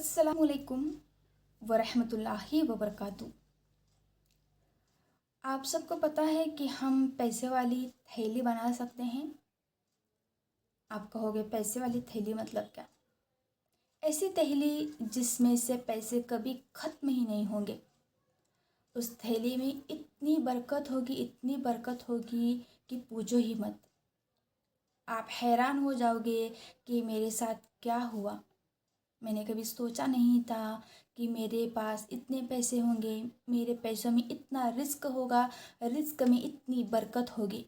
अस्सलामुअलैकुम वरहमतुल्लाहि वबरकातु। आप सबको पता है कि हम पैसे वाली थैली बना सकते हैं। आप कहोगे पैसे वाली थैली मतलब क्या? ऐसी थैली जिसमें से पैसे कभी ख़त्म ही नहीं होंगे। उस थैली में इतनी बरकत होगी, इतनी बरकत होगी कि पूछो ही मत। आप हैरान हो जाओगे कि मेरे साथ क्या हुआ। मैंने कभी सोचा नहीं था कि मेरे पास इतने पैसे होंगे, मेरे पैसों में इतना रिस्क होगा, रिस्क में इतनी बरकत होगी।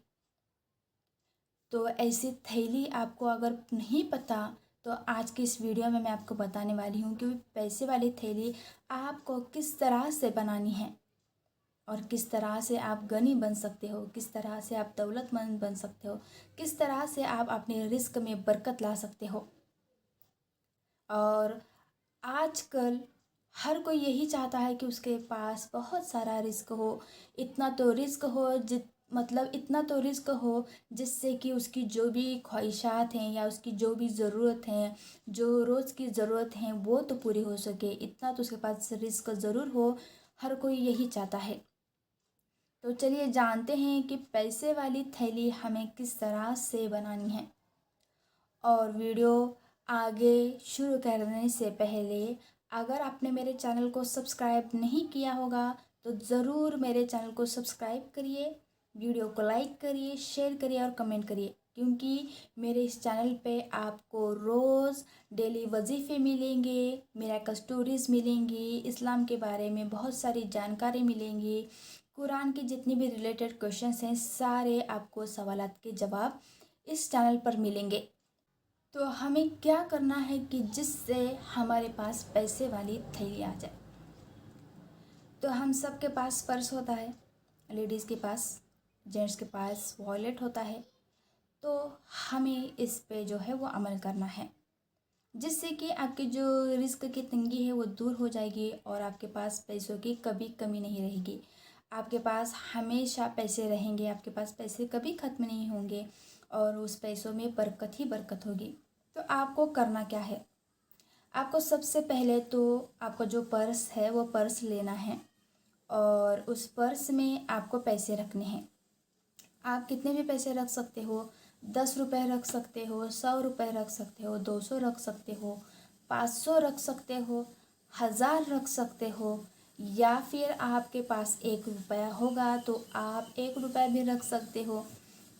तो ऐसी थैली आपको अगर नहीं पता तो आज की इस वीडियो में मैं आपको बताने वाली हूँ कि पैसे वाली थैली आपको किस तरह से बनानी है और किस तरह से आप गनी बन सकते हो, किस तरह से आप दौलतमंद बन सकते हो, किस तरह से आप अपने रिस्क में बरकत ला सकते हो। और आजकल हर कोई यही चाहता है कि उसके पास बहुत सारा रिस्क हो, इतना तो रिस्क हो इतना तो रिस्क हो जिससे कि उसकी जो भी ख्वाहिशात हैं या उसकी जो भी ज़रूरत हैं, जो रोज़ की ज़रूरत हैं वो तो पूरी हो सके। इतना तो उसके पास रिस्क ज़रूर हो, हर कोई यही चाहता है। तो चलिए जानते हैं कि पैसे वाली थैली हमें किस तरह से बनानी है। और वीडियो आगे शुरू करने से पहले अगर आपने मेरे चैनल को सब्सक्राइब नहीं किया होगा तो ज़रूर मेरे चैनल को सब्सक्राइब करिए, वीडियो को लाइक करिए, शेयर करिए और कमेंट करिए, क्योंकि मेरे इस चैनल पे आपको रोज़ डेली वजीफ़े मिलेंगे, मिराकल स्टोरीज़ मिलेंगी, इस्लाम के बारे में बहुत सारी जानकारी मिलेंगी, कुरान के जितने भी रिलेटेड क्वेश्चंस हैं सारे आपको सवालात के जवाब इस चैनल पर मिलेंगे। तो हमें क्या करना है कि जिससे हमारे पास पैसे वाली थैली आ जाए। तो हम सब के पास पर्स होता है, लेडीज़ के पास, जेंट्स के पास वॉलेट होता है। तो हमें इस पे जो है वो अमल करना है जिससे कि आपकी जो रिस्क की तंगी है वो दूर हो जाएगी और आपके पास पैसों की कभी कमी नहीं रहेगी। आपके पास हमेशा पैसे रहेंगे, आपके पास पैसे कभी ख़त्म नहीं होंगे और उस पैसों में बरकत ही बरकत होगी। तो आपको करना क्या है? आपको सबसे पहले तो आपका जो पर्स है वो पर्स लेना है और उस पर्स में आपको पैसे रखने हैं। आप कितने भी पैसे रख सकते हो, 10 रुपये रख सकते हो, 100 रुपये रख सकते हो, 200 रख सकते हो, 500 रख सकते हो, 1000 रख सकते हो, या फिर आपके पास 1 रुपया होगा तो आप 1 रुपया भी रख सकते हो,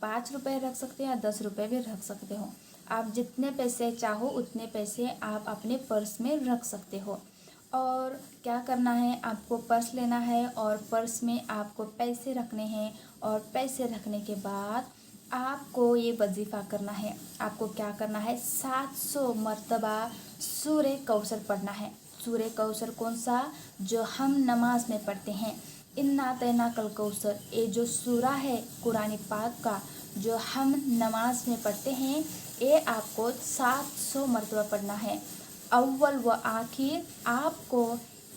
5 रुपये रख सकते हो या 10 रुपये भी रख सकते हो। आप जितने पैसे चाहो उतने पैसे आप अपने पर्स में रख सकते हो। और क्या करना है, आपको पर्स लेना है और पर्स में आपको पैसे रखने हैं और पैसे रखने के बाद आपको ये वजीफ़ा करना है। आपको क्या करना है, 700 मरतबा सूरे कौसर पढ़ना है। सूरे कौसर कौन सा? जो हम नमाज में पढ़ते हैं, इन्ना तैना कल कौसर। ये जो सूरा है कुरान पाक का जो हम नमाज में पढ़ते हैं, ये आपको 700 मरतबा पढ़ना है। अव्वल व आखिर आपको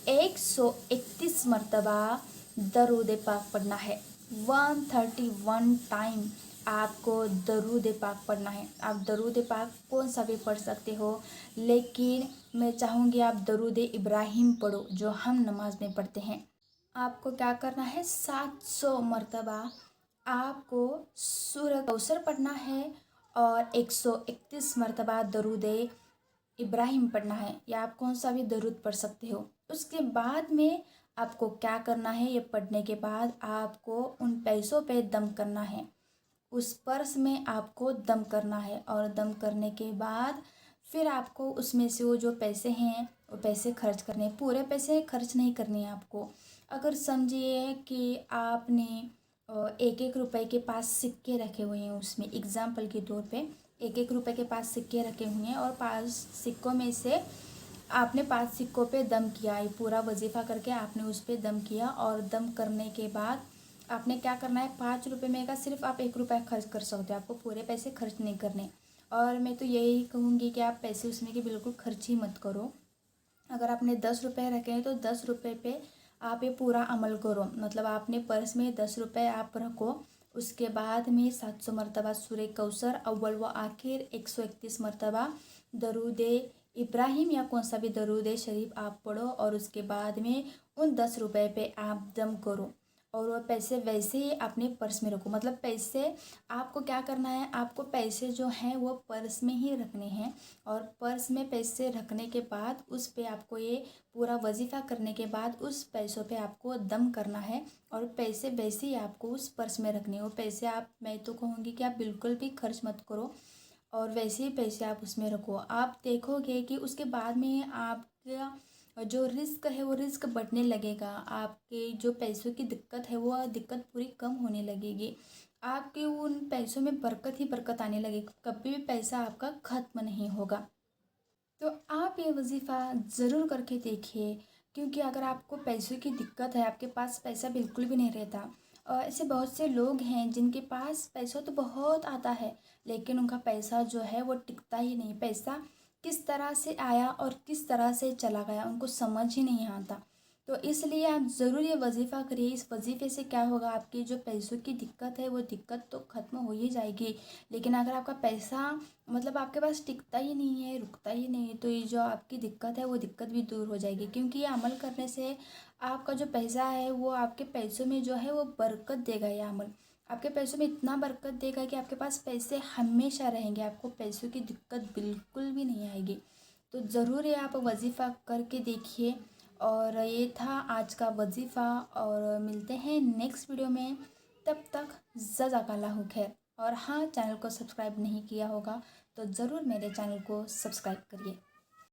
131 मरतबा दरूद पाक पढ़ना है। 131 टाइम आपको दरूद पाक पढ़ना है। आप दरूद पाक कौन सा भी पढ़ सकते हो, लेकिन मैं चाहूँगी आप दरूद इब्राहिम पढ़ो जो हम नमाज में पढ़ते हैं। आपको क्या करना है, 700 मरतबा आपको सूरह कौसर पढ़ना है और 131 मरतबा दरूद इब्राहिम पढ़ना है, या आप कौन सा भी दरूद पढ़ सकते हो। उसके बाद में आपको क्या करना है, ये पढ़ने के बाद आपको उन पैसों पे दम करना है। उस पर्स में आपको दम करना है और दम करने के बाद फिर आपको उसमें से वो जो पैसे हैं वो पैसे खर्च करने, पूरे पैसे खर्च नहीं करने हैं आपको। अगर समझिए कि आपने 1-1 रुपए के पास सिक्के रखे हुए हैं, उसमें एग्ज़ाम्पल के तौर पे 1-1 रुपए के पास सिक्के रखे हुए हैं और 5 सिक्कों में से आपने 5 सिक्कों पे दम किया, ये पूरा वजीफ़ा करके आपने उस पर दम किया। और दम करने के बाद आपने क्या करना है, 5 रुपये में का सिर्फ आप 1 रुपया खर्च कर सकते हो, आपको पूरे पैसे खर्च नहीं करने। और मैं तो यही कहूँगी कि आप पैसे उसमें के बिल्कुल खर्च ही मत करो। अगर आपने 10 रुपये रखे हैं तो 10 रुपये पे आप ये पूरा अमल करो। मतलब आपने पर्स में 10 रुपये आप रखो, उसके बाद में 700 मरतबा सूरे कौसर अव्वल व आखिर, 131 मरतबा दरूद इब्राहिम या कौन सा भी दरूद शरीफ आप पढ़ो और उसके बाद में उन 10 रुपए पे आप दम करो और वह पैसे वैसे ही अपने पर्स में रखो। मतलब पैसे आपको क्या करना है, आपको पैसे जो हैं वो पर्स में ही रखने हैं और पर्स में पैसे रखने के बाद उस पे आपको ये पूरा वजीफ़ा करने के बाद उस पैसों पे आपको दम करना है और पैसे वैसे ही आपको उस पर्स में रखने हैं। वो पैसे आप, मैं तो कहूँगी कि आप बिल्कुल भी खर्च मत करो और वैसे ही पैसे आप उसमें रखो। आप देखोगे कि उसके बाद में आपका जो रिस्क है वो रिस्क बढ़ने लगेगा। आपके जो पैसों की दिक्कत है वो दिक्कत पूरी कम होने लगेगी। आपके उन पैसों में बरकत ही बरकत आने लगेगी। कभी भी पैसा आपका ख़त्म नहीं होगा। तो आप ये वजीफ़ा ज़रूर करके देखिए, क्योंकि अगर आपको पैसों की दिक्कत है, आपके पास पैसा बिल्कुल भी नहीं रहता और ऐसे बहुत से लोग हैं जिनके पास पैसा तो बहुत आता है लेकिन उनका पैसा जो है वो टिकता ही नहीं। पैसा किस तरह से आया और किस तरह से चला गया उनको समझ ही नहीं आता। तो इसलिए आप ज़रूर ये वजीफ़ा करिए। इस वजीफ़े से क्या होगा, आपकी जो पैसों की दिक्कत है वो दिक्कत तो ख़त्म हो ही जाएगी। लेकिन अगर आपका पैसा मतलब आपके पास टिकता ही नहीं है, रुकता ही नहीं है, तो ये जो आपकी दिक्कत है वो दिक्कत भी दूर हो जाएगी। क्योंकि ये अमल करने से आपका जो पैसा है वो आपके पैसों में जो है वो बरकत देगा। ये अमल आपके पैसों में इतना बरकत देगा कि आपके पास पैसे हमेशा रहेंगे, आपको पैसों की दिक्कत बिल्कुल भी नहीं आएगी। तो ज़रूर ये आप वजीफ़ा करके देखिए। और ये था आज का वजीफ़ा और मिलते हैं नेक्स्ट वीडियो में। तब तक जज़ाकल्लाहु खैर। और हाँ, चैनल को सब्सक्राइब नहीं किया होगा तो ज़रूर मेरे चैनल को सब्सक्राइब करिए।